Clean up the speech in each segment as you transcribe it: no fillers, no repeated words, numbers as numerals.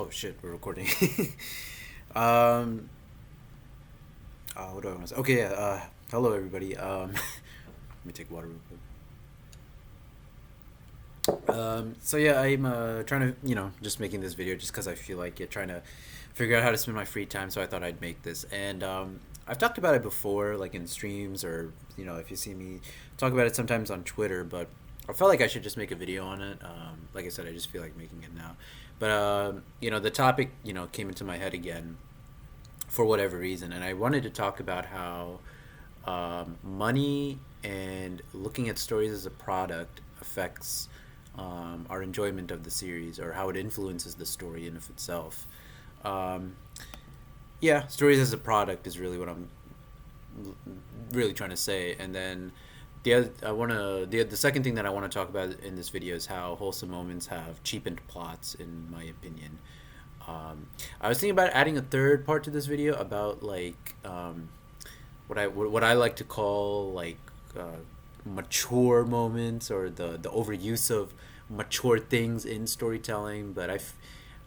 Oh shit, we're recording. um, what do I want to say? Okay, yeah. Hello everybody. Let me take water real quick. So yeah, I'm trying to, just making this video just because I feel like it, trying to figure out how to spend my free time. So I thought I'd make this, and I've talked about it before, like in streams or if you see me talk about it sometimes on Twitter. But I felt like I should just make a video on it. Like I said, I just feel like making it now. But the topic came into my head again for whatever reason, and I wanted to talk about how money and looking at stories as a product affects our enjoyment of the series, or how it influences the story in of itself. Um, yeah, stories as a product is really what I'm really trying to say. And then the second thing that I want to talk about in this video is how wholesome moments have cheapened plots, in my opinion. I was thinking about adding a third part to this video about like what I like to call like mature moments, or the overuse of mature things in storytelling. But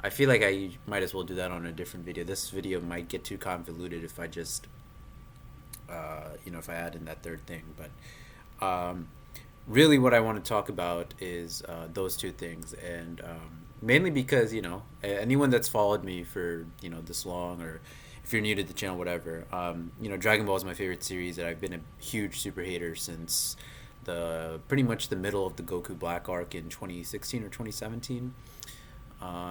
I feel like I might as well do that on a different video. This video might get too convoluted if I just if I add in that third thing. But really what I want to talk about is those two things. And mainly because anyone that's followed me for this long, or if you're new to the channel, whatever, Dragon Ball is my favorite series, and I've been a huge super hater since the pretty much the middle of the Goku Black arc in 2016 or 2017.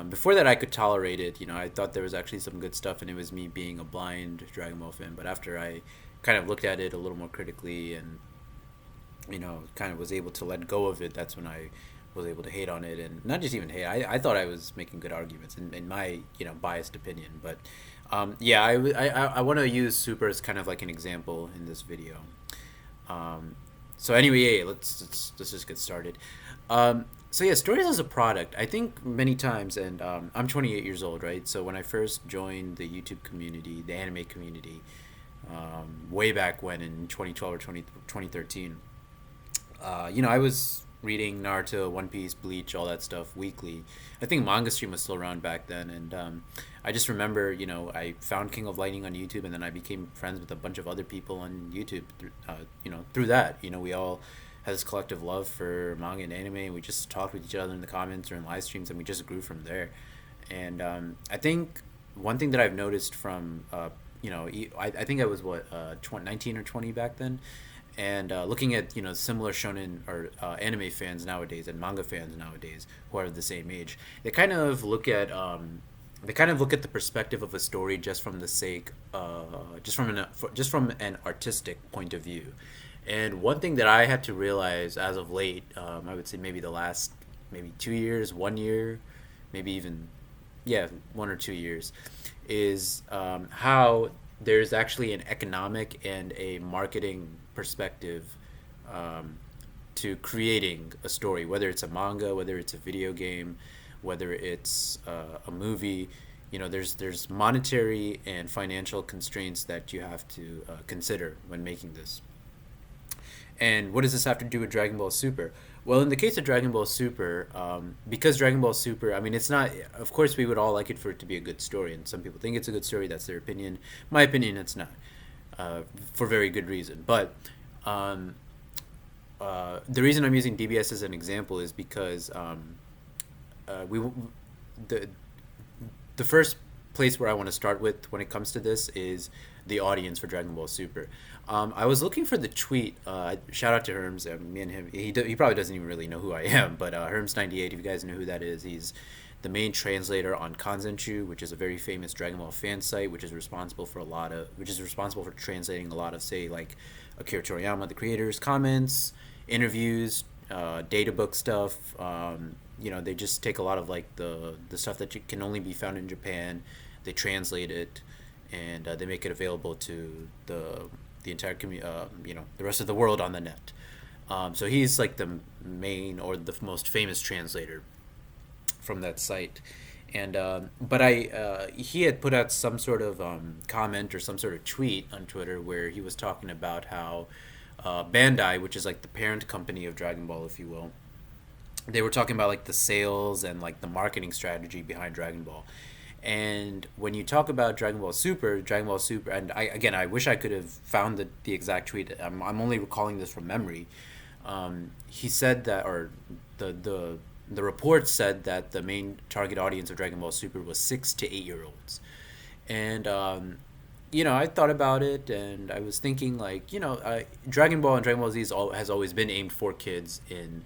Before that, I could tolerate it. I thought there was actually some good stuff, and it was me being a blind Dragon Ball fan. But after I kind of looked at it a little more critically, and kind of was able to let go of it, that's when I was able to hate on it. And not just even hate. I thought I was making good arguments in my biased opinion. But yeah, I want to use Super as kind of like an example in this video. So anyway, yeah, let's just get started. So yeah, stories as a product. I think many times, and I'm 28 years old, right? So when I first joined the YouTube community, the anime community, way back when in 2012 or 2013, I was reading Naruto, One Piece, Bleach, all that stuff weekly. I think Manga Stream was still around back then, and I just remember, I found King of Lightning on YouTube, and then I became friends with a bunch of other people on YouTube. Through that, we all had this collective love for manga and anime, and we just talked with each other in the comments or in live streams, and we just grew from there. And I think one thing that I've noticed from, I think I was 19 or 20 back then, and looking at similar shonen or anime fans nowadays and manga fans nowadays who are the same age, they kind of look at the perspective of a story just from the sake just from an artistic point of view. And one thing that I had to realize as of late, I would say maybe the last maybe 2 years, 1 year, maybe even, yeah, 1 or 2 years, is how there's actually an economic and a marketing perspective to creating a story, whether it's a manga, whether it's a video game, whether it's a movie. There's monetary and financial constraints that you have to consider when making this. And what does this have to do with Dragon Ball Super? Well, in the case of Dragon Ball Super, because Dragon Ball Super, I mean, it's not. Of course, we would all like it for it to be a good story, and some people think it's a good story. That's their opinion. My opinion, it's not, for very good reason. But um, the reason I'm using DBS as an example is because we the the first place where I want to start with when it comes to this is the audience for Dragon Ball Super. I was looking for the tweet. Shout out to Herms. Me and him. He probably doesn't even really know who I am, but Herms98. If you guys know who that is, he's the main translator on Kanzenshuu, which is a very famous Dragon Ball fan site, which is responsible for translating a lot of, say, like Akira Toriyama, the creators, comments, interviews, data book stuff. They just take a lot of like the stuff that you can only be found in Japan. They translate it, and they make it available to the entire community, the rest of the world on the net. So he's like the main or the most famous translator from that site. And but he had put out some sort of comment or some sort of tweet on Twitter where he was talking about how Bandai, which is like the parent company of Dragon Ball, if you will, they were talking about like the sales and like the marketing strategy behind Dragon Ball. And when you talk about Dragon Ball Super, and I wish I could have found the exact tweet. I'm only recalling this from memory. He said that, or the report said that the main target audience of Dragon Ball Super was 6 to 8 year olds, and I thought about it, and I was thinking like, Dragon Ball and Dragon Ball Z has always been aimed for kids in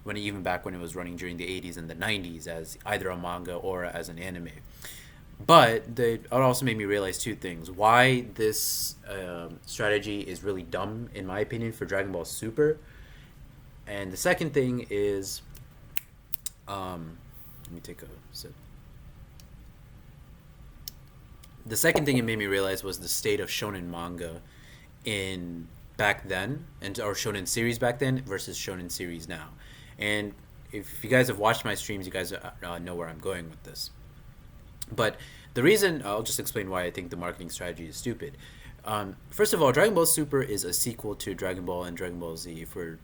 when even back when it was running during the 80s and the 90s as either a manga or as an anime. But it also made me realize two things: why this strategy is really dumb, in my opinion, for Dragon Ball Super, and the second thing is, let me take a sip. The second thing it made me realize was the state of shonen manga in back then, and or shonen series back then versus shonen series now. And if you guys have watched my streams, you guys know where I'm going with this. But the reason, I'll just explain why I think the marketing strategy is stupid. First of all, Dragon Ball Super is a sequel to Dragon Ball and Dragon Ball Z, if we're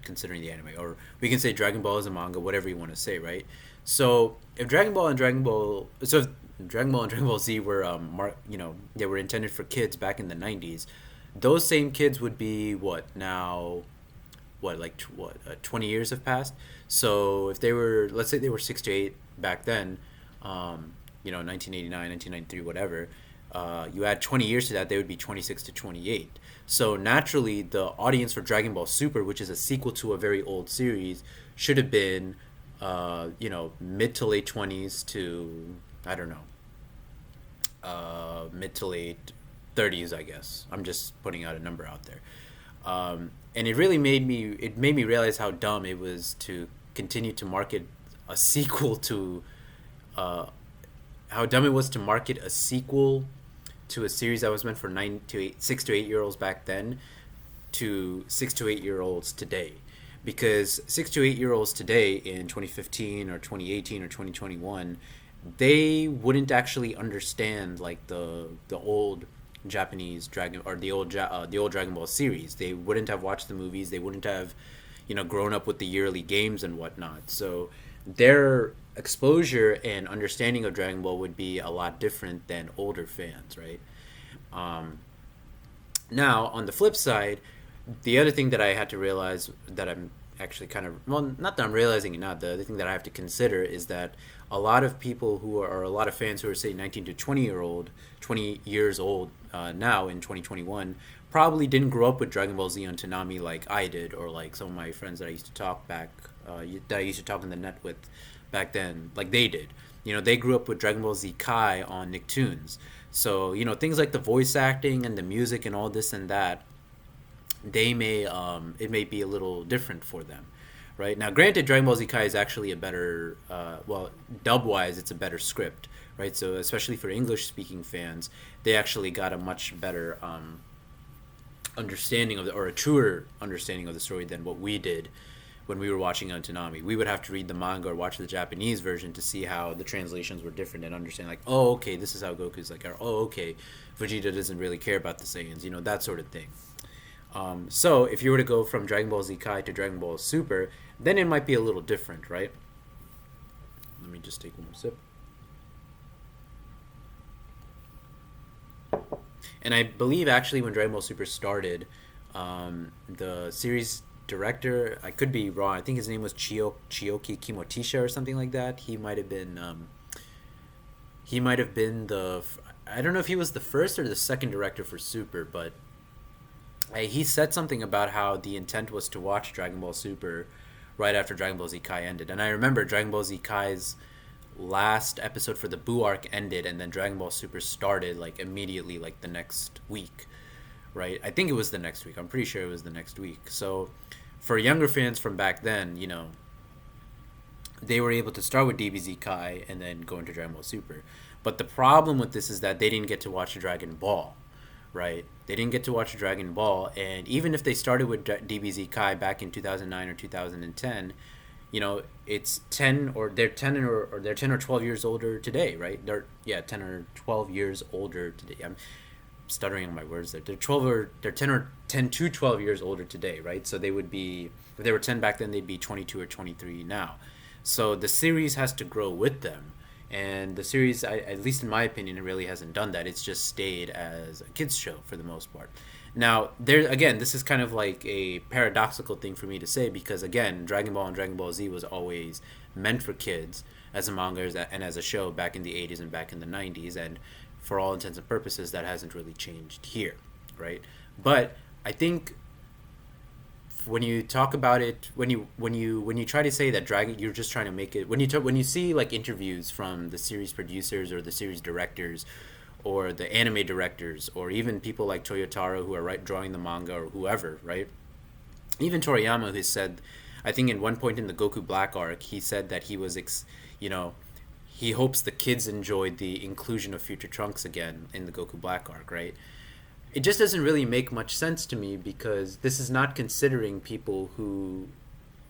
considering the anime, or we can say Dragon Ball is a manga, whatever you want to say, right? So if Dragon Ball and Dragon Ball Z were they were intended for kids back in the 90s, those same kids would be what now? What, 20 years have passed. So if they were, let's say they were 6 to 8 back then, 1989, 1993, whatever, you add 20 years to that, they would be 26 to 28. So naturally, the audience for Dragon Ball Super, which is a sequel to a very old series, should have been, mid to late 20s to, I don't know, mid to late 30s, I guess. I'm just putting out a number out there. And it really made me realize how dumb it was to continue to market a sequel to, how dumb it was to market a sequel to a series that was meant for 6 to 8 year olds back then to 6 to 8 year olds today. Because 6 to 8 year olds today in 2015 or 2018 or 2021, they wouldn't actually understand like the old Japanese Dragon, or the old Dragon Ball series. They wouldn't have watched the movies. They wouldn't have, grown up with the yearly games and whatnot. So their exposure and understanding of Dragon Ball would be a lot different than older fans, right? Now, on the flip side, the other thing that I had to realize, that I'm actually kind of, well, not that I'm realizing it now, the other thing that I have to consider is that a lot of people who are, or a lot of fans who are, say, 19 to 20 years old now in 2021, probably didn't grow up with Dragon Ball Z on Toonami like I did, or like some of my friends that I used to talk in the net with back then, like they did. They grew up with Dragon Ball Z Kai on Nicktoons. So, things like the voice acting and the music and all this and that, it may be a little different for them, right? Now, granted, Dragon Ball Z Kai is actually a better, dub-wise, it's a better script, right? So, especially for English-speaking fans, they actually got a much better understanding of or a truer understanding of the story than what we did when we were watching on Toonami. We would have to read the manga or watch the Japanese version to see how the translations were different and understand, like, oh, okay, this is how Goku's like, or, oh, okay, Vegeta doesn't really care about the Saiyans, that sort of thing. So if you were to go from Dragon Ball Z Kai to Dragon Ball Super, then it might be a little different, right? Let me just take one more sip. And I believe actually when Dragon Ball Super started, the series director, I could be wrong, I think his name was Chiyoki Kimotisha or something like that. He might have been I don't know if he was the first or the second director for Super, but he said something about how the intent was to watch Dragon Ball Super right after Dragon Ball Z Kai ended. And I remember Dragon Ball Z Kai's last episode for the Buu arc ended, and then Dragon Ball Super started like immediately, like the next week, right? I think it was the next week. I'm pretty sure it was the next week. So for younger fans from back then, they were able to start with DBZ Kai and then go into Dragon Ball Super. But the problem with this is that they didn't get to watch Dragon Ball, right? They didn't get to watch Dragon Ball, and even if they started with DBZ Kai back in 2009 or 2010, it's 10 or they're 10 or they're 10 or 12 years older today, right? They're 10 or 12 years older today. I'm stuttering on my words there. They're 10 to 12 years older today, right? So they would be, if they were 10 back then, they'd be 22 or 23 now. So the series has to grow with them. And the series, at least in my opinion, it really hasn't done that. It's just stayed as a kids show for the most part. Now, there again, this is kind of like a paradoxical thing for me to say because again, Dragon Ball and Dragon Ball Z was always meant for kids as a manga and as a show back in the 80s and back in the 90s, and for all intents and purposes, that hasn't really changed here, right? But I think when you talk about it, when you try to say that Dragon, you're just trying to make it. When you see like interviews from the series producers or the series directors, or the anime directors, or even people like Toyotaro who are drawing the manga or whoever, right? Even Toriyama has said, I think in one point in the Goku Black arc, he said that you know, he hopes the kids enjoyed the inclusion of Future Trunks again in the Goku Black arc, right? It just doesn't really make much sense to me because this is not considering people who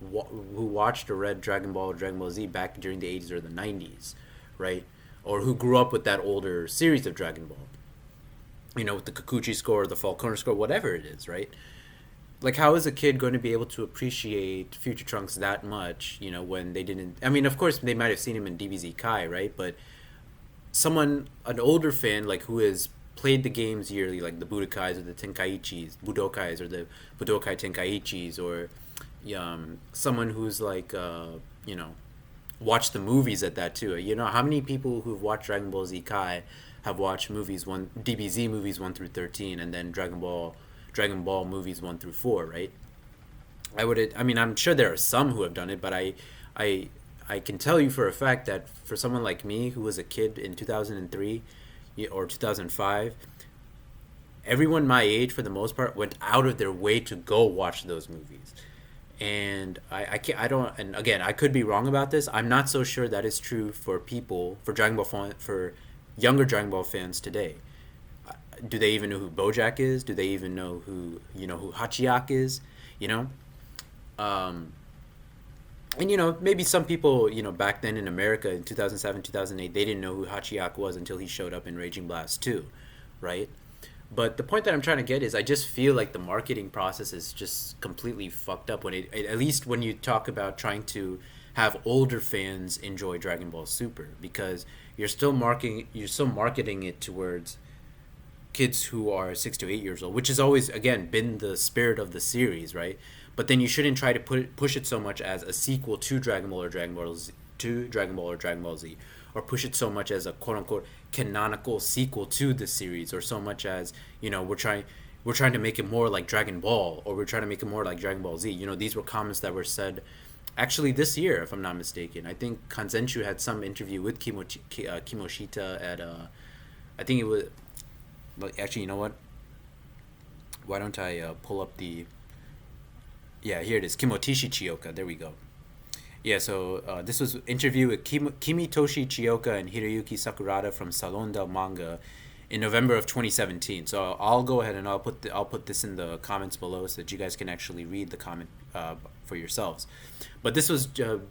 watched or read Dragon Ball or Dragon Ball Z back during the 80s or the 90s, right? Or who grew up with that older series of Dragon Ball. You know, with the Kikuchi score, the Falconer score, whatever it is, right? Like, how is a kid going to be able to appreciate Future Trunks that much, you know, when they didn't... I mean, of course, they might have seen him in DBZ Kai, right? But an older fan, like, who has played the games yearly, like the Budokais or the Tenkaichis, Budokais or the Budokai Tenkaichis, or someone who's like, you know, watched the movies at that too. You know, how many people who've watched Dragon Ball Z Kai have watched DBZ movies 1 through 13, and then Dragon Ball movies 1 through 4, right? I mean, I'm sure there are some who have done it, but I I can tell you for a fact that for someone like me who was a kid in 2003 or 2005, everyone my age for the most part went out of their way to go watch those movies. And I can't, I don't, and again, I could be wrong about this. I'm not so sure that is true for people, for younger Dragon Ball fans today. Do they even know who Bojack is? Do they even know who Hachiyak is? You know? And maybe some people, back then in America in 2007, 2008, they didn't know who Hachiyak was until he showed up in Raging Blast 2, right? But the point that I'm trying to get is I just feel like the marketing process is just completely fucked up at least when you talk about trying to have older fans enjoy Dragon Ball Super, because you're still marketing it towards kids who are 6 to 8 years old, which has always again been the spirit of the series, right? But then you shouldn't try to push it so much as a sequel to Dragon Ball or Dragon Ball Z, or push it so much as a quote unquote canonical sequel to the series, or so much as we're trying to make it more like Dragon Ball, or we're trying to make it more like Dragon Ball Z. These were comments that were said actually this year, if I'm not mistaken. I think Kanzenshu had some interview with Kimoshita at I think it was, actually, you know what? Why don't I pull up the... Yeah, here it is. Kimotoshi Chioka. There we go. Yeah, so this was interview with Kimitoshi Chioka and Hiroyuki Sakurada from Salon del Manga in November of 2017. So I'll go ahead and I'll put this in the comments below so that you guys can actually read the comment for yourselves. But this was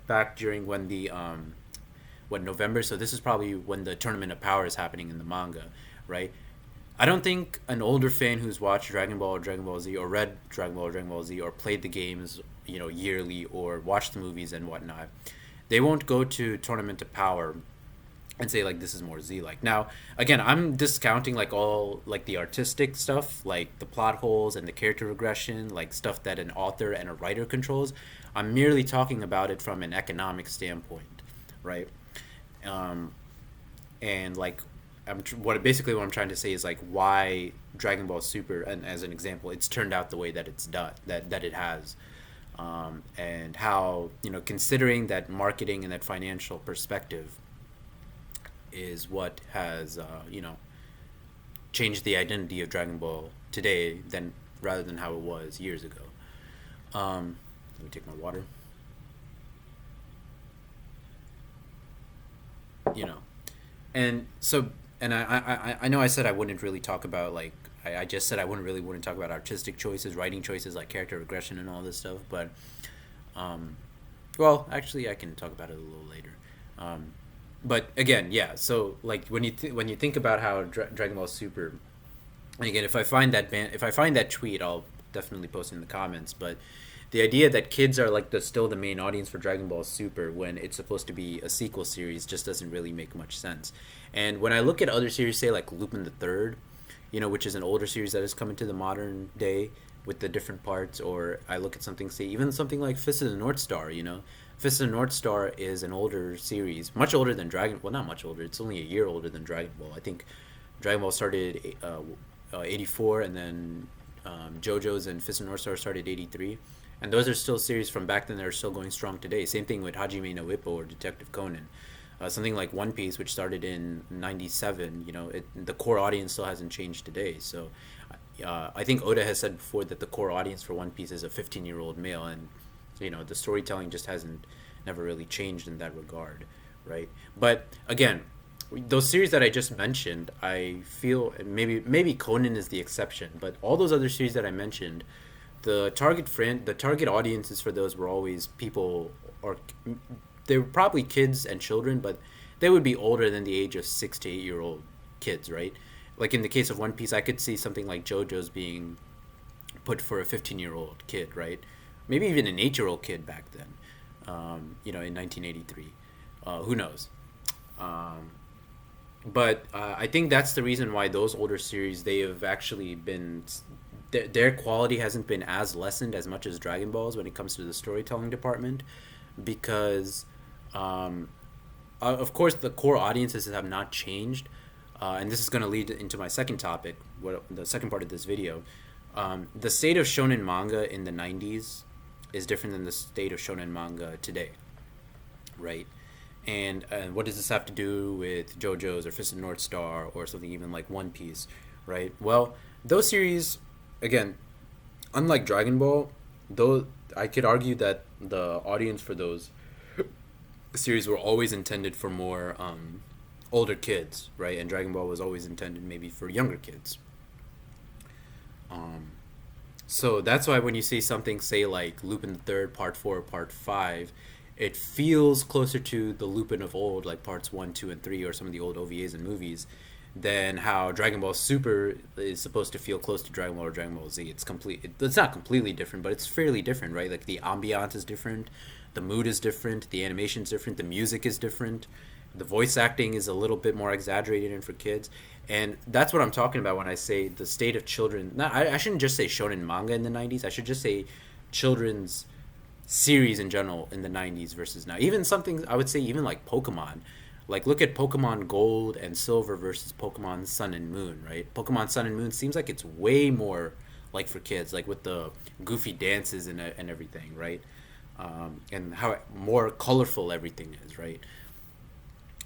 back during when the November. So this is probably when the Tournament of Power is happening in the manga, right? I don't think an older fan who's watched Dragon Ball or Dragon Ball Z, or read Dragon Ball or Dragon Ball Z, or played the games, yearly, or watched the movies and whatnot, they won't go to Tournament of Power and say like this is more Z-like. Now, again, I'm discounting like all like the artistic stuff, like the plot holes and the character regression, like stuff that an author and a writer controls. I'm merely talking about it from an economic standpoint, right? And like what I'm trying to say is like why Dragon Ball Super, and as an example, it's turned out the way that it's done, that it has, and how considering that marketing and that financial perspective is what has changed the identity of Dragon Ball today rather than how it was years ago. Let me take my water. And so. And I know I said I wouldn't really talk about like I just said I wouldn't talk about artistic choices, writing choices, like character regression and all this stuff. But well, actually, I can talk about it a little later. But again, yeah. So like when you think about how Dragon Ball Super, and again, if I find that tweet, I'll definitely post it in the comments. But the idea that kids are like still the main audience for Dragon Ball Super when it's supposed to be a sequel series just doesn't really make much sense. And when I look at other series, say like Lupin the Third, which is an older series that has come into the modern day with the different parts, or I look at something, say even something like Fist of the North Star. Fist of the North Star is an older series, much older than Dragon. Well, not much older. It's only a year older than Dragon Ball. I think Dragon Ball started 84, and then JoJo's and Fist of the North Star started 83. And those are still series from back then that are still going strong today. Same thing with Hajime no Ippo or Detective Conan. Something like One Piece, which started in '97, the core audience still hasn't changed today. So I think Oda has said before that the core audience for One Piece is a 15-year-old male, and the storytelling just hasn't never really changed in that regard, right? But again, those series that I just mentioned, I feel maybe Conan is the exception, but all those other series that I mentioned, the target audiences for those were always people, or they were probably kids and children, but they would be older than the age of 6 to 8 year old kids, right? Like in the case of One Piece, I could see something like JoJo's being put for a 15-year-old kid, right? Maybe even an 8-year-old kid back then, in 1983. Who knows? But I think that's the reason why those older series, they have actually been, their quality hasn't been as lessened as much as Dragon Ball's when it comes to the storytelling department, because of course the core audiences have not changed, and this is going to lead into my second topic, the second part of this video. The state of shonen manga in the 90s is different than the state of shonen manga today, right? And what does this have to do with JoJo's or Fist of the North Star or something even like One Piece, right? Well, those series, again, unlike Dragon Ball, though I could argue that the audience for those series were always intended for more older kids, right? And Dragon Ball was always intended maybe for younger kids. So that's why when you see something, say like Lupin the Third, Part 4, Part 5, it feels closer to the Lupin of old, like Parts 1, 2, and 3, or some of the old OVAs and movies, than how Dragon Ball Super is supposed to feel close to Dragon Ball or Dragon Ball Z. It's not completely different, but it's fairly different, right? Like the ambiance is different, the mood is different, the animation is different, the music is different, the voice acting is a little bit more exaggerated and for kids. And that's what I'm talking about when I say the state of children. I shouldn't just say shonen manga in the 90s. I should just say children's series in general in the 90s versus now. Even something, I would say, even like Pokemon. Like, look at Pokemon Gold and Silver versus Pokemon Sun and Moon, right? Pokemon Sun and Moon seems like it's way more like for kids, like with the goofy dances and everything, right? And how more colorful everything is, right?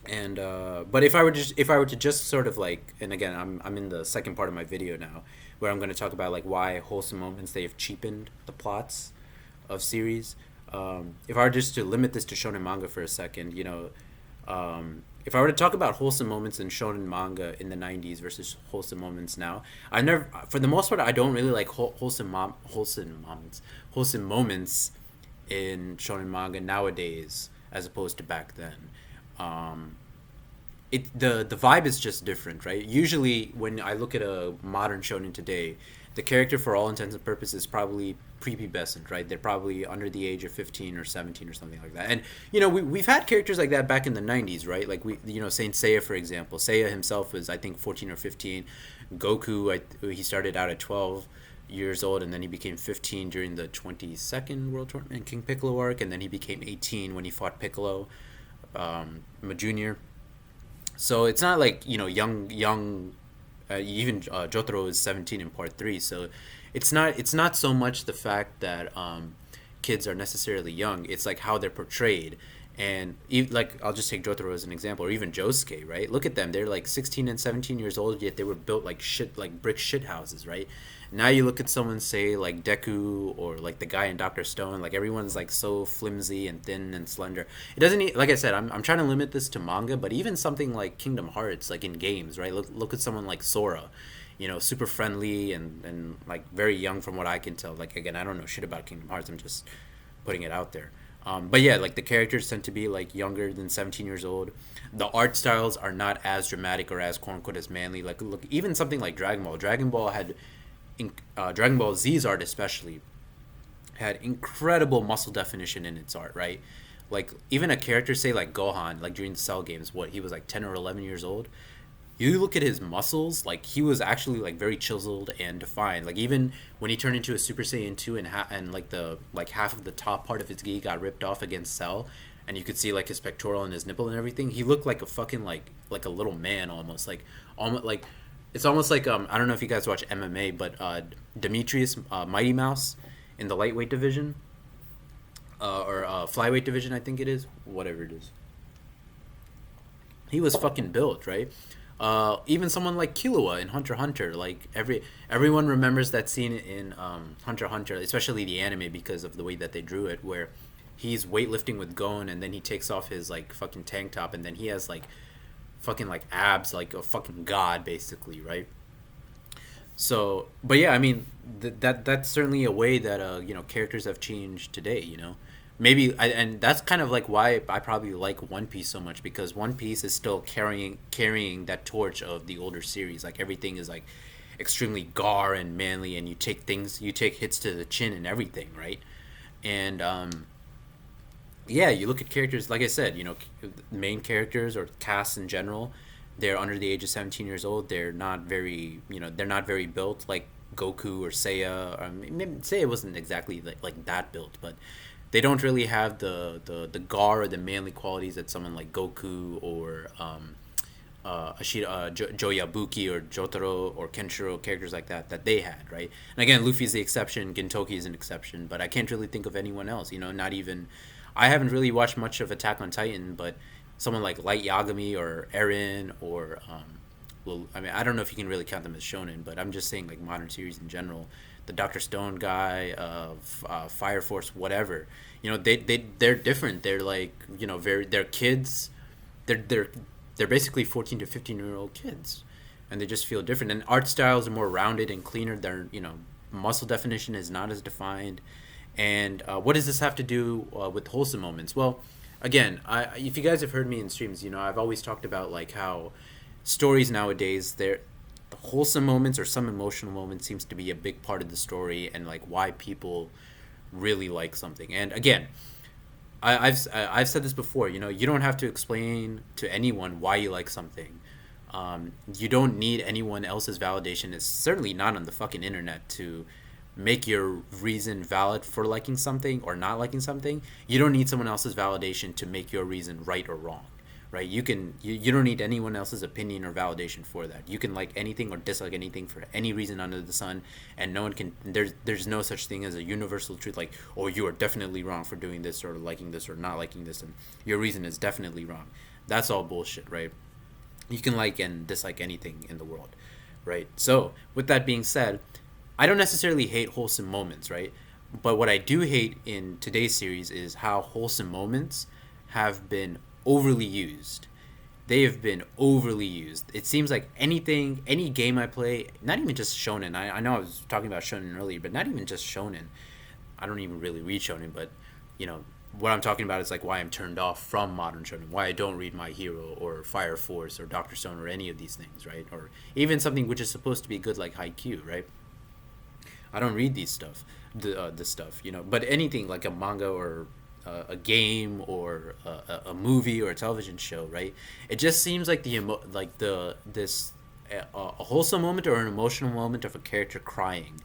And but if I were to just sort of like, and again, I'm in the second part of my video now, where I'm going to talk about like why wholesome moments, they have cheapened the plots of series. If I were just to limit this to shonen manga for a second, if I were to talk about wholesome moments in shonen manga in the 90s versus wholesome moments now, for the most part, I don't really like wholesome moments in shonen manga nowadays as opposed to back then. The vibe is just different, right? Usually when I look at a modern shonen today, the character for all intents and purposes is probably prepubescent, right? They're probably under the age of 15 or 17 or something like that. And we've had characters like that back in the 90s, right? Like Saint Seiya, for example. Seiya himself was, I think, 14 or 15. Goku, he started out at 12 years old, and then he became 15 during the 22nd World Tournament King Piccolo arc, and then he became 18 when he fought Piccolo, Junior. So it's not like young. Even Jotaro is 17 in Part 3. So it's not so much the fact that kids are necessarily young. It's like how they're portrayed. And like, I'll just take Jotaro as an example, or even Josuke, right? Look at them; they're like 16 and 17 years old, yet they were built like shit, like brick shit houses, right? Now you look at someone, say like Deku, or like the guy in Doctor Stone, like everyone's like so flimsy and thin and slender. It doesn't like I said, I'm trying to limit this to manga, but even something like Kingdom Hearts, like in games, right? Look at someone like Sora, super friendly and like very young from what I can tell. Like, again, I don't know shit about Kingdom Hearts. I'm just putting it out there. But yeah, like the characters tend to be like younger than 17 years old. The art styles are not as dramatic or as quote unquote as manly. Like, look, even something like Dragon Ball. Dragon Ball Z's art especially had incredible muscle definition in its art, right? Like even a character, say like Gohan, like during the Cell games, what he was like 10 or 11 years old. You look at his muscles, like he was actually like very chiseled and defined. Like even when he turned into a Super Saiyan 2 and like the like half of the top part of his gi got ripped off against Cell, and you could see like his pectoral and his nipple and everything. He looked like a fucking like a little man almost. Like almost like it's almost like I don't know if you guys watch MMA, but Demetrius Mighty Mouse in the lightweight division or flyweight division, I think it is, whatever it is. He was fucking built, right? Even someone like Killua in Hunter x Hunter, like everyone remembers that scene in Hunter x Hunter, especially the anime because of the way that they drew it, where he's weightlifting with Gon and then he takes off his like fucking tank top and then he has like fucking like abs like a fucking god basically, right? So, but yeah, I mean, that's certainly a way that characters have changed today. Maybe and that's kind of like why I probably like One Piece so much because One Piece is still carrying that torch of the older series. Like everything is like extremely gar and manly, and you take hits to the chin and everything, right? And yeah, you look at characters like I said, main characters or casts in general, they're under the age of 17 years old. They're not very built like Goku or Seiya. Maybe Seiya wasn't exactly like that built, but they don't really have the gar or the manly qualities that someone like Goku or Joyabuki or Jotaro or Kenshiro, characters like that they had, right? And again, Luffy's the exception, Gintoki is an exception, but I can't really think of anyone else. Not even. I haven't really watched much of Attack on Titan, but someone like Light Yagami or Eren or well, I mean, I don't know if you can really count them as shonen, but I'm just saying like modern series in general. The Doctor Stone guy, Fire Force, whatever. They're different. They're like they're kids. They're basically 14 to 15-year-old kids, and they just feel different. And art styles are more rounded and cleaner. Their muscle definition is not as defined. And what does this have to do with wholesome moments? Well, again, if you guys have heard me in streams, I've always talked about like how stories nowadays, the wholesome moments or some emotional moments seems to be a big part of the story and like why people really like something. And again, I've said this before. You don't have to explain to anyone why you like something. You don't need anyone else's validation. It's certainly not on the fucking internet to make your reason valid for liking something or not liking something. You don't need someone else's validation to make your reason right or wrong, right? You don't need anyone else's opinion or validation for that. You can like anything or dislike anything for any reason under the sun, and no one can. There's no such thing as a universal truth like, oh, you are definitely wrong for doing this or liking this or not liking this, and your reason is definitely wrong. That's all bullshit, right? You can like and dislike anything in the world, right? So with that being said, I don't necessarily hate wholesome moments, right? But what I do hate in today's series is how wholesome moments have been overly used. They have been overly used. It seems like any game I play, not even just shonen. I know I was talking about shonen earlier, but not even just shonen. I don't even really read shonen, but what I'm talking about is like why I'm turned off from modern shonen, why I don't read My Hero or Fire Force or Doctor Stone or any of these things, right? Or even something which is supposed to be good like Haikyuu, right? I don't read this stuff, But anything like a manga or a game or a movie or a television show, right? It just seems like a wholesome moment or an emotional moment of a character crying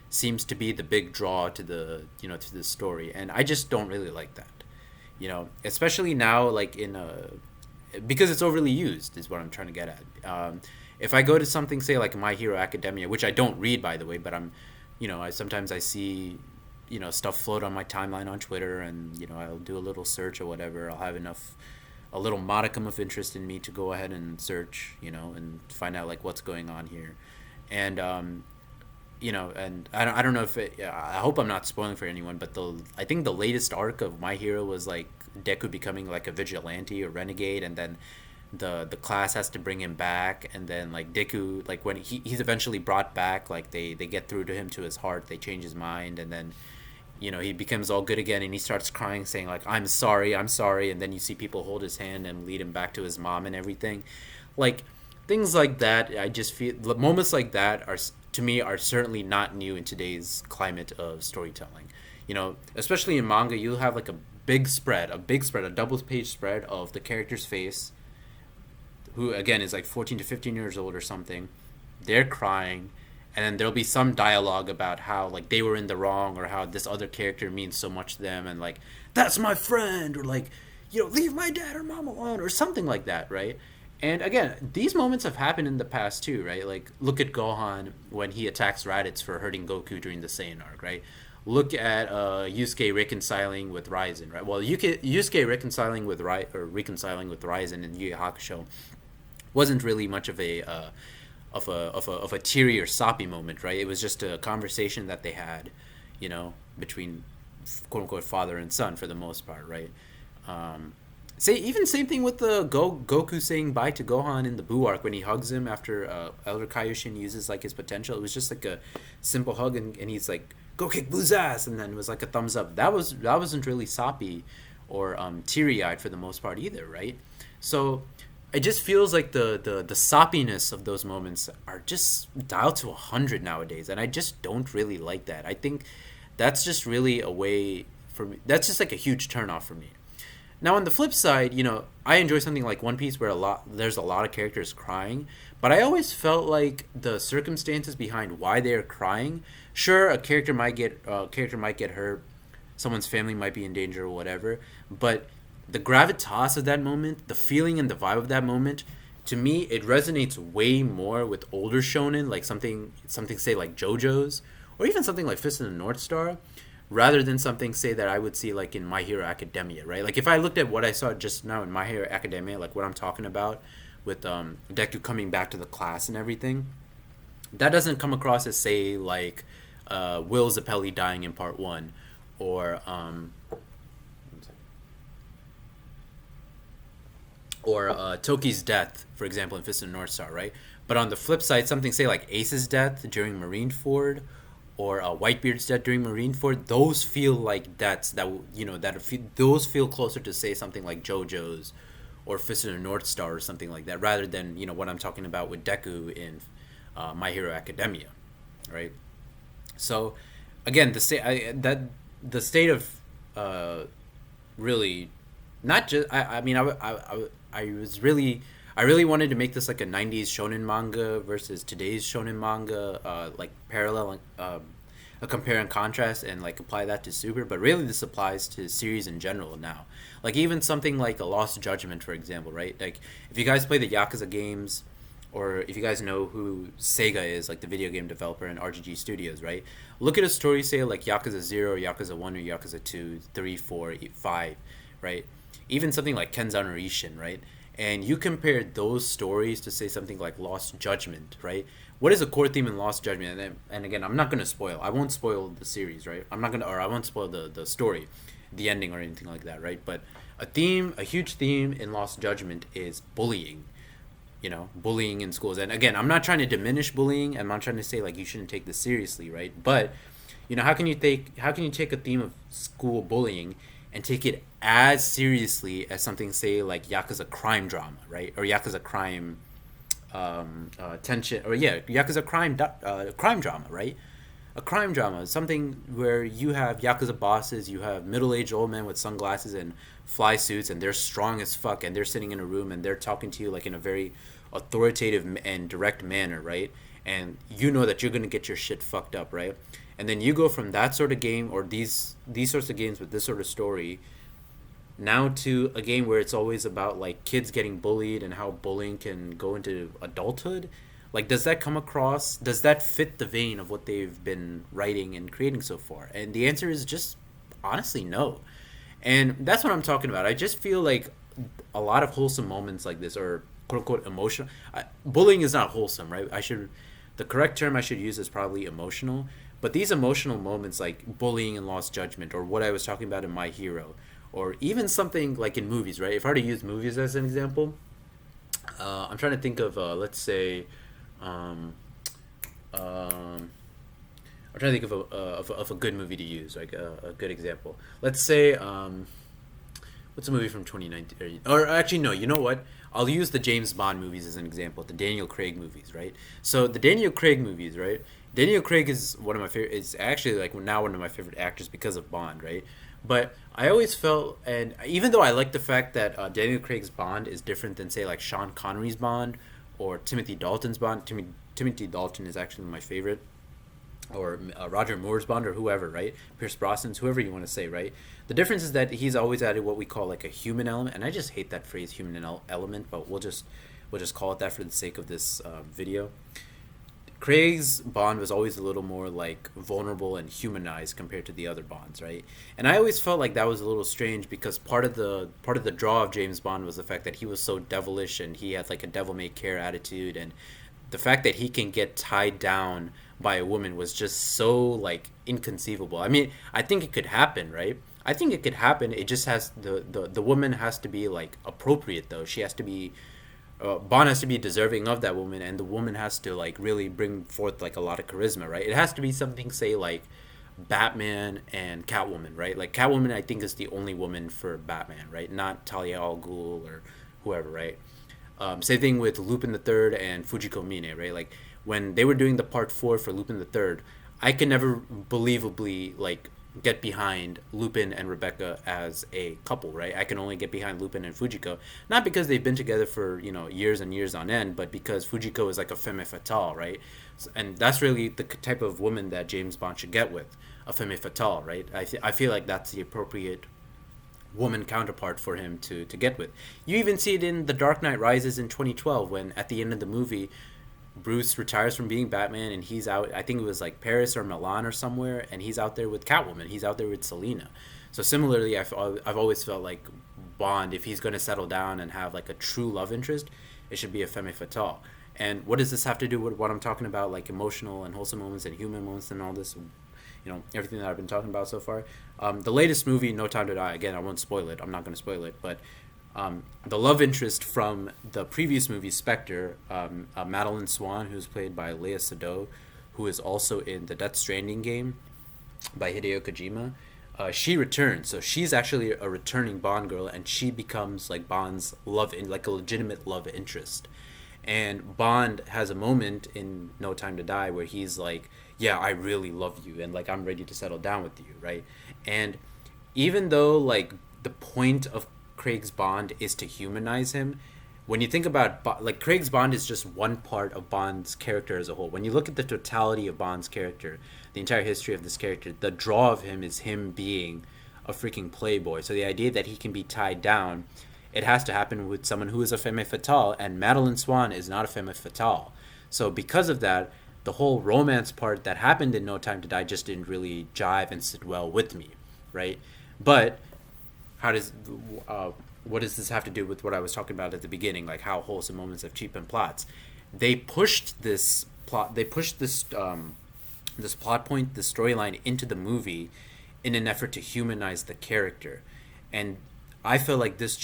seems to be the big draw to the story, and I just don't really like that, Especially now, like because it's overly used is what I'm trying to get at. If I go to something, say like My Hero Academia, which I don't read by the way, but I sometimes I see, stuff float on my timeline on Twitter, and I'll do a little search or whatever. I'll have a little modicum of interest in me to go ahead and search, and find out like what's going on here, and and I don't know if I hope I'm not spoiling for anyone, but I think the latest arc of My Hero was like Deku becoming like a vigilante or renegade, and then the class has to bring him back, and then like Deku, like when he's eventually brought back, like they get through to him, to his heart, they change his mind, and then he becomes all good again, and he starts crying saying like I'm sorry, and then you see people hold his hand and lead him back to his mom and everything, like things like that. I just feel moments like that are, to me, are certainly not new in today's climate of storytelling. Especially in manga, you'll have like a double page spread of the character's face, who again is like 14 to 15 years old or something. They're crying, and then there'll be some dialogue about how like they were in the wrong, or how this other character means so much to them, and like that's my friend, or like leave my dad or mom alone, or something like that, right? And again, these moments have happened in the past too, right? Like look at Gohan when he attacks Raditz for hurting Goku during the Saiyan arc, right? Look at Yusuke reconciling with Ryzen, right? Well, Yusuke reconciling with Ryzen in Yu Yu Hakusho wasn't really much of a teary or soppy moment, right? It was just a conversation that they had, between quote unquote father and son for the most part, right? Same thing with the Goku saying bye to Gohan in the Buu arc when he hugs him after Elder Kaioshin uses like his potential. It was just like a simple hug, and he's like, "Go kick Buu's ass," and then it was like a thumbs up. That wasn't really soppy or teary eyed for the most part either, right? So it just feels like the soppiness of those moments are just dialed to 100 nowadays, and I just don't really like that. I think that's just really a way for me. That's just like a huge turnoff for me. Now on the flip side, I enjoy something like One Piece where there's a lot of characters crying, but I always felt like the circumstances behind why they're crying. Sure, a character might get hurt, someone's family might be in danger or whatever, but the gravitas of that moment, the feeling and the vibe of that moment, to me it resonates way more with older shonen, like something say like JoJo's, or even something like Fist of the North Star, rather than something say that I would see like in My Hero Academia, right? Like if I looked at what I saw just now in My Hero Academia, like what I'm talking about with Deku coming back to the class and everything, that doesn't come across as say like Will Zappelli dying in part one, or Toki's death, for example, in Fist of the North Star, right? But on the flip side, something say like Ace's death during Marineford, or Whitebeard's death during Marineford, those feel like those feel closer to say something like JoJo's or Fist of the North Star or something like that, rather than what I'm talking about with Deku in My Hero Academia, right? So again, the state of really not just I mean I really wanted to make this like a 90s shonen manga versus today's shonen manga, like parallel, a compare and contrast, and like apply that to Super. But really, this applies to series in general now. Like even something like a Lost Judgment, for example, right? Like if you guys play the Yakuza games, or if you guys know who Sega is, like the video game developer and RGG Studios, right? Look at a story, say like Yakuza 0, or Yakuza 1, or Yakuza 2, 3, 4, 5, right? Even something like Kenzan or Ishin, right? And you compare those stories to say something like Lost Judgment, right? What is a core theme in Lost Judgment? And again, I'm not gonna spoil. I won't spoil the series, right? I won't spoil the story, the ending or anything like that, right? But a huge theme in Lost Judgment is bullying. Bullying in schools. And again, I'm not trying to diminish bullying. I'm not trying to say like you shouldn't take this seriously, right? But how can you take a theme of school bullying and take it as seriously as something say like Yakuza crime drama, right? Or Yakuza crime tension, or Yakuza crime drama, right? A crime drama is something where you have Yakuza bosses, you have middle-aged old men with sunglasses and fly suits, and they're strong as fuck, and they're sitting in a room and they're talking to you like in a very authoritative and direct manner, right? And you know that you're gonna get your shit fucked up, right? And then you go from that sort of game, or these sorts of games with this sort of story, now to a game where it's always about like kids getting bullied and how bullying can go into adulthood. Like, does that fit the vein of what they've been writing and creating so far? And the answer is just honestly no. And that's what I'm talking about. I just feel like a lot of wholesome moments like this, or quote unquote emotional, bullying is not wholesome, right? The correct term I should use is probably emotional. But these emotional moments like bullying and Lost Judgment, or what I was talking about in My Hero, or even something like in movies, right? If I were to use movies as an example, I'm trying to think of, let's say, I'm trying to think of a good movie to use, like a good example. Let's say, what's a movie from 2019? Or actually, no, you know what? I'll use the James Bond movies as an example, the Daniel Craig movies, right? So the Daniel Craig movies, right? Daniel Craig is one of my favorite. Is actually like now one of my favorite actors because of Bond, right? But I always felt, and even though I like the fact that Daniel Craig's Bond is different than say like Sean Connery's Bond or Timothy Dalton's Bond. Timothy Dalton is actually my favorite, or Roger Moore's Bond or whoever, right? Pierce Brosnan's, whoever you want to say, right? The difference is that he's always added what we call like a human element, and I just hate that phrase human element, but we'll just call it that for the sake of this video. Craig's Bond was always a little more like vulnerable and humanized compared to the other Bonds, right? And I always felt like that was a little strange because part of the draw of James Bond was the fact that he was so devilish and he had like a devil may care attitude, and the fact that he can get tied down by a woman was just so like inconceivable. I mean, I think it could happen, right? I think it could happen. It just has the woman has to be like appropriate though. She has to be Bond has to be deserving of that woman, and the woman has to like really bring forth like a lot of charisma, right? It has to be something, say like Batman and Catwoman, right? Like Catwoman, I think is the only woman for Batman, right? Not Talia al Ghul or whoever, right? Same thing with Lupin the Third and Fujiko Mine, right? Like when they were doing the part four for Lupin the Third, I can never believably like get behind Lupin and Rebecca as a couple, right? I can only get behind Lupin and Fujiko, not because they've been together for years and years on end, but because Fujiko is like a femme fatale, right? And that's really the type of woman that James Bond should get with, a femme fatale, right? I feel like that's the appropriate woman counterpart for him to get with. You even see it in The Dark Knight Rises in 2012 when at the end of the movie Bruce retires from being Batman and he's out, I think it was like Paris or Milan or somewhere, and he's out there with Catwoman. He's out there with Selena. So similarly, I've always felt like Bond, if he's going to settle down and have like a true love interest, it should be a femme fatale. And what does this have to do with what I'm talking about, like emotional and wholesome moments and human moments and all this? Everything that I've been talking about so far. The latest movie, No Time to Die, again, I won't spoil it. I'm not going to spoil it, but the love interest from the previous movie, Spectre, Madeline Swan, who's played by Lea Seydoux, who is also in the Death Stranding game by Hideo Kojima, she returns. So she's actually a returning Bond girl, and she becomes like Bond's like a legitimate love interest. And Bond has a moment in No Time to Die where he's like, yeah, I really love you, and like I'm ready to settle down with you, right? And even though like the point of Craig's Bond is to humanize him, when you think about like Craig's Bond is just one part of Bond's character as a whole. When you look at the totality of Bond's character, the entire history of this character, the draw of him is him being a freaking playboy. So the idea that he can be tied down, it has to happen with someone who is a femme fatale, and Madeline Swan is not a femme fatale. So because of that, the whole romance part that happened in No Time to Die just didn't really jive and sit well with me, right? But how does what does this have to do with what I was talking about at the beginning, like how wholesome moments have cheapened plots? They pushed this plot. They pushed this plot point, this storyline into the movie, in an effort to humanize the character, and I feel like this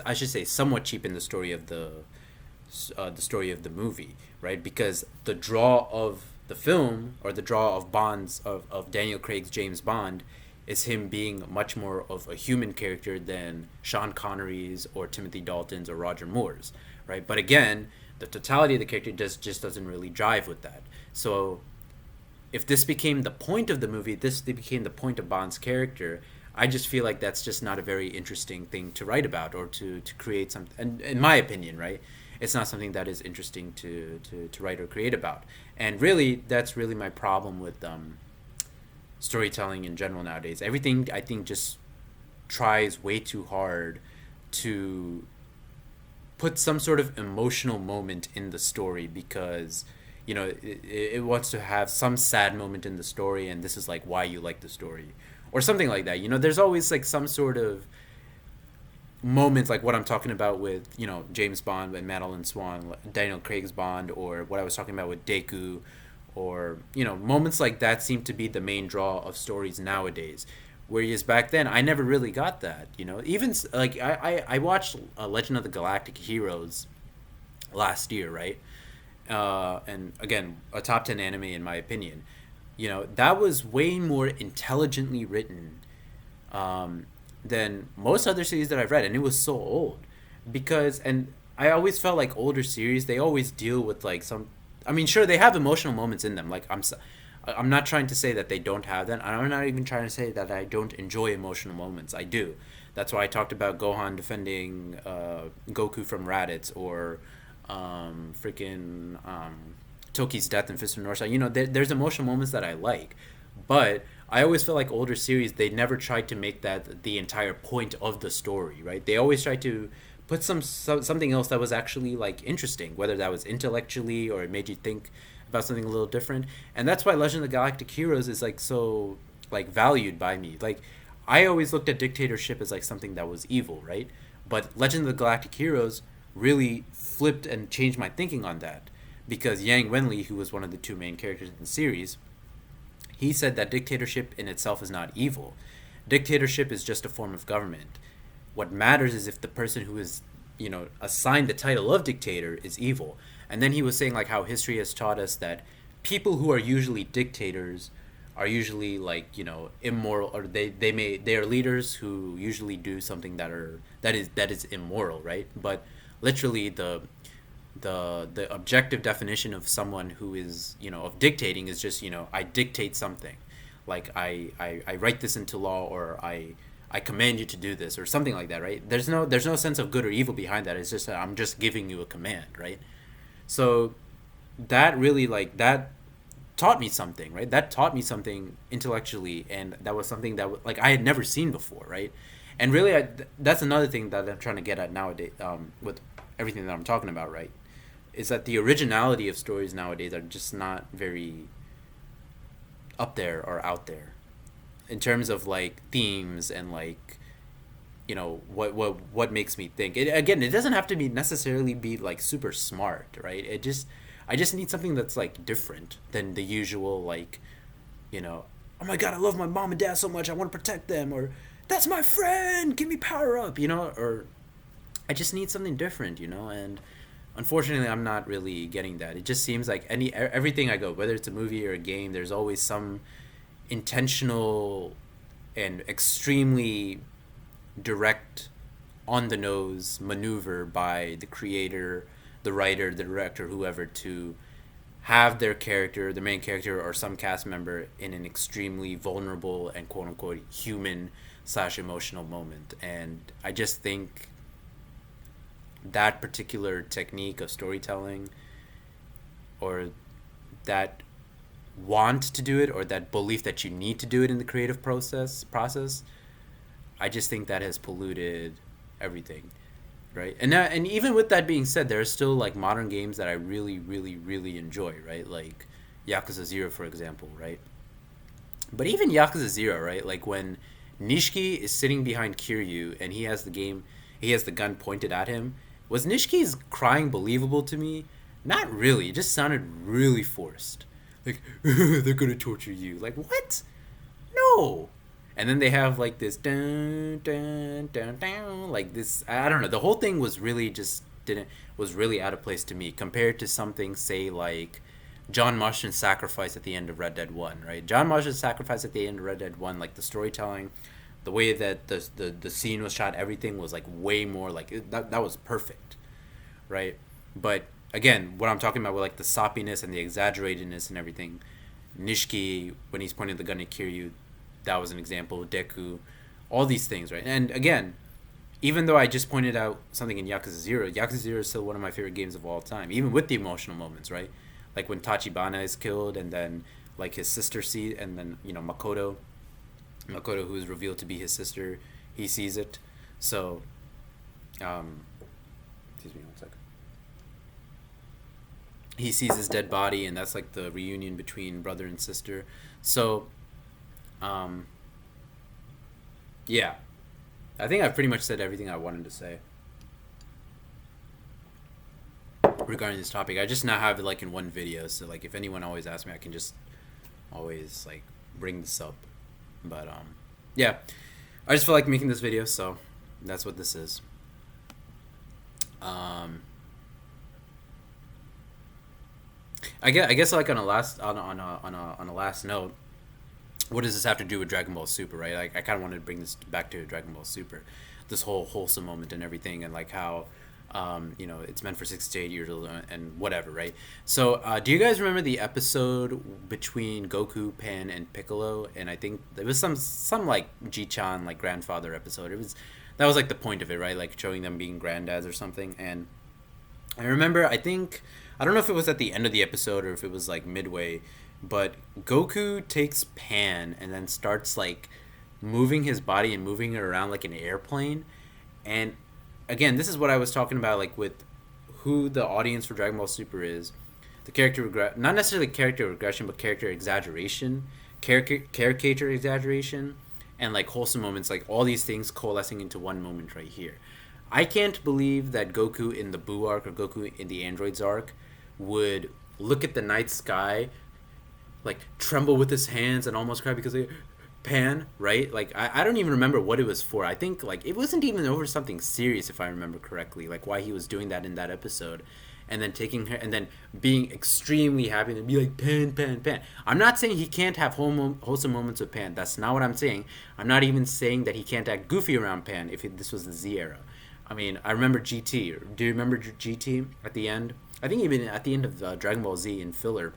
I should say, somewhat cheapened the story of the story of the movie, right? Because the draw of the film, or the draw of of Daniel Craig's James Bond, is him being much more of a human character than Sean Connery's or Timothy Dalton's or Roger Moore's, right? But again, the totality of the character just doesn't really jive with that. So if this became the point of the movie, this became the point of Bond's character, I just feel like that's just not a very interesting thing to write about or to create something. And in my opinion, right, it's not something that is interesting to write or create about. And really, that's really my problem with storytelling in general nowadays. Everything, I think, just tries way too hard to put some sort of emotional moment in the story because it wants to have some sad moment in the story, and this is like why you like the story or something like that. There's always like some sort of moments like what I'm talking about with James Bond and Madeline Swan, Daniel Craig's Bond, or what I was talking about with Deku, or moments like that seem to be the main draw of stories nowadays. Whereas back then, I never really got that. Even like I watched Legend of the Galactic Heroes last year, right? And again, a top 10 anime in my opinion. That was way more intelligently written than most other series that I've read, and it was so old. And I always felt like older series, they always deal with like some I mean, sure, they have emotional moments in them. I'm not trying to say that they don't have that. I'm not even trying to say that I don't enjoy emotional moments. I do. That's why I talked about Gohan defending Goku from Raditz, or freaking Toki's death in Fist of North Star. There's emotional moments that I like, but I always feel like older series, they never tried to make that the entire point of the story, right? They always tried to put something else that was actually like interesting, whether that was intellectually or it made you think about something a little different. And that's why Legend of the Galactic Heroes is like so like valued by me. Like, I always looked at dictatorship as like something that was evil, right? But Legend of the Galactic Heroes really flipped and changed my thinking on that, because Yang Wenli, who was one of the two main characters in the series, he said that dictatorship in itself is not evil. Dictatorship is just a form of government. What matters is if the person who is, assigned the title of dictator is evil. And then he was saying like how history has taught us that people who are usually dictators are usually like, immoral, or they are leaders who usually do something that is immoral, right? But literally the objective definition of someone who is, of dictating is just, I dictate something, like I write this into law, or I command you to do this, or something like that, right? There's no sense of good or evil behind that. It's just that I'm just giving you a command, right? So that really, like, that taught me something, right? That taught me something intellectually, and that was something that like I had never seen before, right? And really, that's another thing that I'm trying to get at nowadays, with everything that I'm talking about, right? Is that the originality of stories nowadays are just not very up there or out there in terms of like themes and like, what makes me think. It doesn't have to be necessarily be like super smart, right? I just need something that's like different than the usual, like, oh my god, I love my mom and dad so much, I want to protect them, or that's my friend, give me power up, or I just need something different, and unfortunately I'm not really getting that. It just seems like everything I go, whether it's a movie or a game, there's always some intentional and extremely direct, on the nose maneuver by the creator, the writer, the director, whoever, to have their character, the main character, or some cast member in an extremely vulnerable and quote unquote human slash emotional moment. And I just think that particular technique of storytelling, or that want to do it, or that belief that you need to do it in the creative process, I just think that has polluted everything, right? And even with that being said, there are still like modern games that I really, really, really enjoy, right? Like Yakuza 0, for example, right? But even Yakuza 0, right? Like when Nishiki is sitting behind Kiryu and he has the gun pointed at him. Was Nishiki's crying believable to me? Not really. It just sounded really forced. Like, they're gonna torture you. Like, what? No. And then they have like this dun dun dun dun, like this. I don't know. The whole thing was really was really out of place to me compared to something, say, like John Marston's sacrifice at the end of Red Dead 1, right? John Marston's sacrifice at the end of Red Dead 1, like the storytelling, the way that the scene was shot, everything was like way more like that was perfect, right? But again, what I'm talking about with like the soppiness and the exaggeratedness and everything, Nishiki, when he's pointing the gun at Kiryu, that was an example. Deku, all these things, right? And again, even though I just pointed out something in Yakuza 0, Yakuza 0 is still one of my favorite games of all time, even with the emotional moments, right? Like when Tachibana is killed, and then like his sister sees, and then Makoto, who is revealed to be his sister, he sees it. So, excuse me one second. He sees his dead body, and that's like the reunion between brother and sister. So, yeah, I think I've pretty much said everything I wanted to say regarding this topic. I just now have it like in one video, so like if anyone always asks me, I can just always like bring this up. But yeah, I just feel like making this video, so that's what this is. I guess like on a last note, what does this have to do with Dragon Ball Super, right? Like I kind of wanted to bring this back to Dragon Ball Super, this whole wholesome moment and everything, and like how It's meant for 6 to 8 years old and whatever, right? So, do you guys remember the episode between Goku, Pan, and Piccolo? And I think there was some like Ji-chan like grandfather episode. It was that was like the point of it, right? Like showing them being granddads or something. And I remember, I don't know if it was at the end of the episode or if it was like midway, but Goku takes Pan and then starts like moving his body and moving it around like an airplane. And again, this is what I was talking about, like with who the audience for Dragon Ball Super is. The not necessarily character regression, but character exaggeration, caricature exaggeration, and like wholesome moments, like all these things coalescing into one moment right here. I can't believe that Goku in the Buu arc or Goku in the Androids arc would look at the night sky, like tremble with his hands and almost cry because they Pan, right? Like I don't even remember what it was for. I think like it wasn't even over something serious if I remember correctly, like why he was doing that in that episode. And then taking her and then being extremely happy and be like Pan, Pan, Pan. I'm not saying he can't have wholesome moments with Pan. That's not what I'm saying. I'm not even saying that he can't act goofy around Pan if this was the Z era. I mean, I remember GT. Do you remember GT at the end? I think even at the end of Dragon Ball Z in filler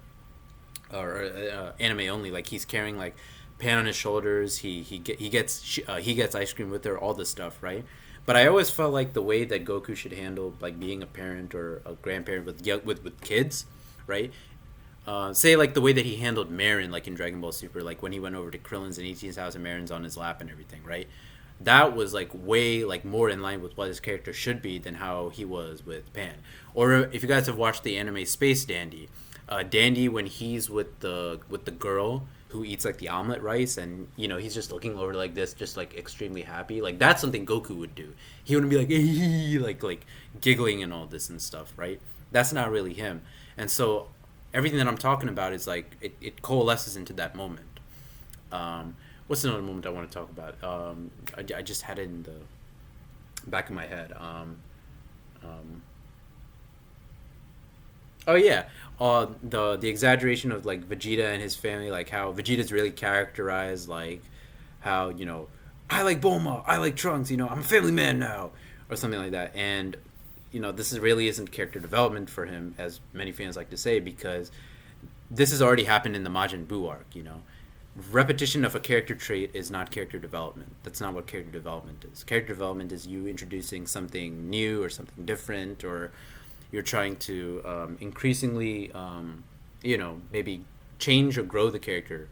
or anime only, like he's carrying like Pan on his shoulders. He gets ice cream with her. All this stuff, right? But I always felt like the way that Goku should handle like being a parent or a grandparent with kids, right? Say like the way that he handled Marin, like in Dragon Ball Super, like when he went over to Krillin's and 18's house and Marin's on his lap and everything, right? That was like way like more in line with what his character should be than how he was with Pan. Or if you guys have watched the anime Space Dandy, Dandy when he's with the girl who eats like the omelet rice and he's just looking over like this, just like extremely happy, like that's something Goku would do. He wouldn't be like like giggling and all this and stuff, right? That's not really him. And so everything that I'm talking about is like it coalesces into that moment. What's another moment I want to talk about? I just had it in the back of my head. Oh yeah, the exaggeration of like Vegeta and his family, like how Vegeta's really characterized, like how I like Bulma, I like Trunks, I'm a family man now, or something like that. And this really isn't character development for him, as many fans like to say, because this has already happened in the Majin Buu arc. Repetition of a character trait is not character development. That's not what character development is. Character development is you introducing something new or something different, or you're trying to increasingly, maybe change or grow the character.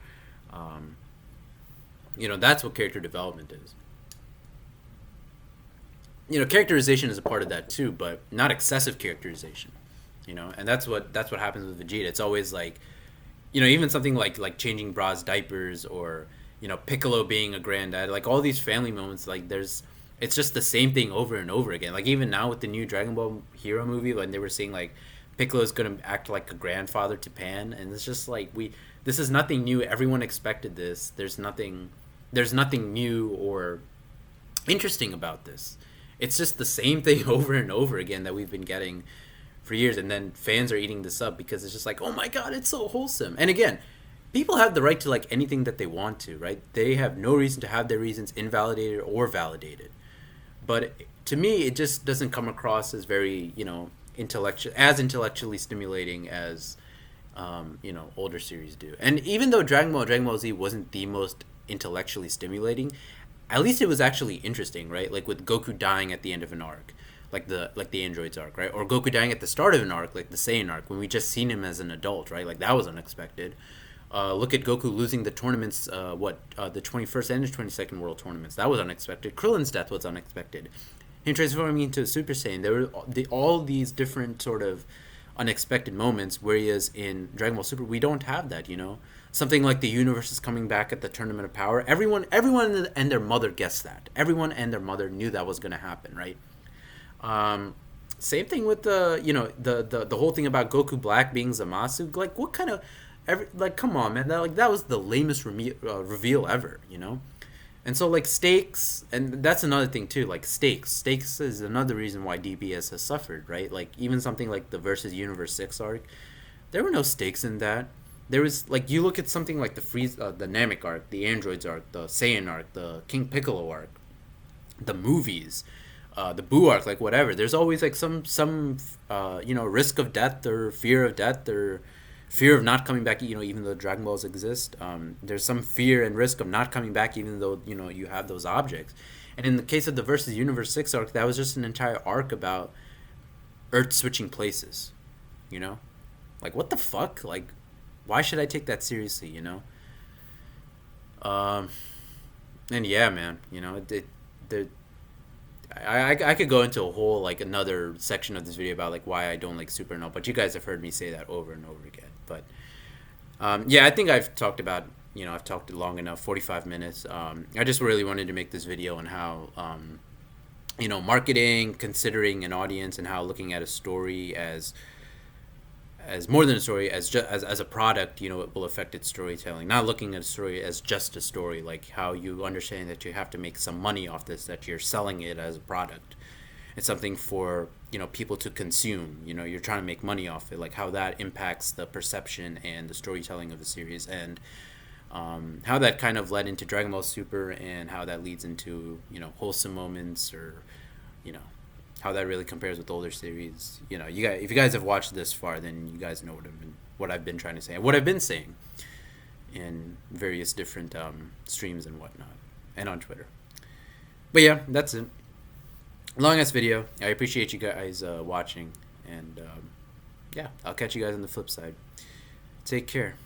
That's what character development is. Characterization is a part of that too, but not excessive characterization. And that's what happens with Vegeta. It's always like, even something like changing Bra's diapers, or Piccolo being a granddad, like all these family moments, like it's just the same thing over and over again. Like even now with the new Dragon Ball Hero movie, when they were saying like Piccolo's gonna act like a grandfather to Pan, and it's just like this is nothing new. Everyone expected this. There's nothing new or interesting about this. It's just the same thing over and over again that we've been getting for years, and then fans are eating this up because it's just like, oh my god, it's so wholesome. And again, people have the right to like anything that they want to, right? They have no reason to have their reasons invalidated or validated. But to me, it just doesn't come across as very, intellectually stimulating as, older series do. And even though Dragon Ball Z wasn't the most intellectually stimulating, at least it was actually interesting, right? Like with Goku dying at the end of an arc, like the Androids arc, right? Or Goku dying at the start of an arc, like the Saiyan arc, when we just seen him as an adult, right? Like that was unexpected. Look at Goku losing the tournaments, the 21st and the 22nd World Tournaments. That was unexpected. Krillin's death was unexpected. Him transforming into Super Saiyan. There were all these different sort of unexpected moments, whereas in Dragon Ball Super, we don't have that, Something like the universe is coming back at the Tournament of Power. Everyone and their mother guessed that. Everyone and their mother knew that was going to happen, right? Same thing with the whole thing about Goku Black being Zamasu. Like, what kind of... come on, man. That was the lamest reveal ever, And so, like, stakes, and that's another thing, too. Like, stakes is another reason why DBS has suffered, right? Like, even something like the Versus Universe 6 arc, there were no stakes in that. There was, like, you look at something like the Namek arc, the Androids arc, the Saiyan arc, the King Piccolo arc, the movies, the Boo arc, like whatever. There's always like some risk of death or fear of not coming back. Even though Dragon Balls exist, there's some fear and risk of not coming back, even though you have those objects. And in the case of the Versus Universe 6 arc, that was just an entire arc about Earth switching places. Like what the fuck? Like, why should I take that seriously? And yeah, man, I could go into a whole like another section of this video about like why I don't like Super No, but you guys have heard me say that over and over again. But yeah, I think I've talked about I've talked long enough, 45 minutes. I just really wanted to make this video on how marketing, considering an audience, and how looking at a story as more than a story, as a product, it will affect its storytelling. Not looking at a story as just a story, like how you understand that you have to make some money off this, that you're selling it as a product. It's something for people to consume. You're trying to make money off it, like how that impacts the perception and the storytelling of the series, and how that kind of led into Dragon Ball Super, and how that leads into wholesome moments, or how that really compares with older series. You guys, if you guys have watched this far, then you guys know what I've been trying to say, and what I've been saying in various different streams and whatnot, and on Twitter. But yeah, that's it. Long ass video. I appreciate you guys watching, and yeah, I'll catch you guys on the flip side. Take care.